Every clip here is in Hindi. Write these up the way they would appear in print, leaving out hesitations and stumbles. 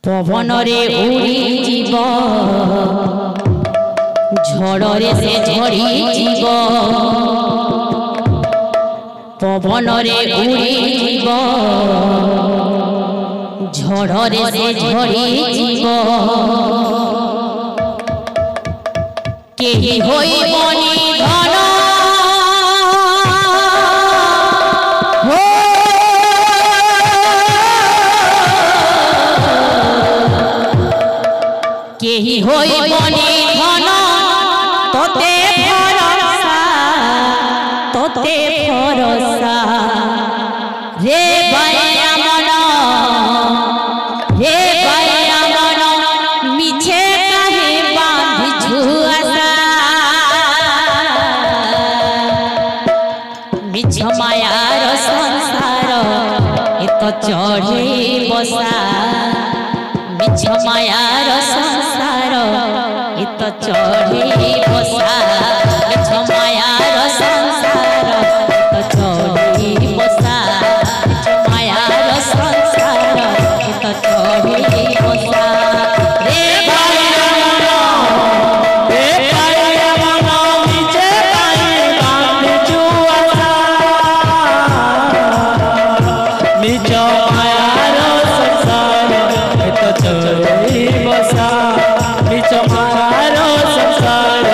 पवन रे उड़ी जीव झड़े से झड़ी जीव पवन रे उड़ी जीव झड़े से झड़ी जीव केही होई बनी धन केही होई बनी धन तोते भरोसा रे बाया मन मिछे काहे बांधी छुआसा मिछ मायार संसार ए तो चढ़े बसा मिछ मायार संसार ए तो चढ़े बसा मिछ मायार संसार ए तो चढ़े बसा मिछ मायार संसार ए तो चढ़े बसा रे बाया मन मिछे काहे बांधी छुआसा मिछ मायार संसार ए तो चढ़े बसा मिछ मायार संसार ए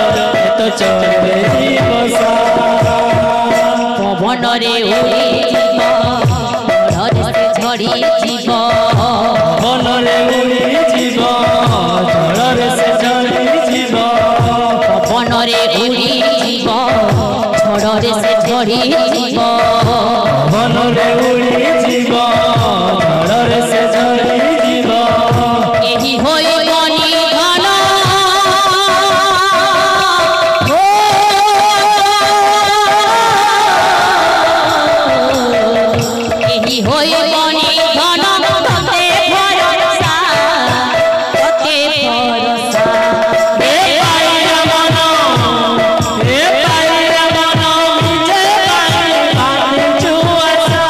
तो चढ़े बसा पवन रे उड़ी जीव झड़े से झड़ी जीव पवन रे उड़ी जीव झड़े से झड़ी जीव पवन रे उड़ी जीव झड़े से झड़ी जीव पवन रे उड़ी जीव झड़े से झड़ी जीव केही होई बनी धन केही होई बनी धन तोते भरोसा रे पाइया मन मिछे काहे बांधी छुआसा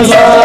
सगा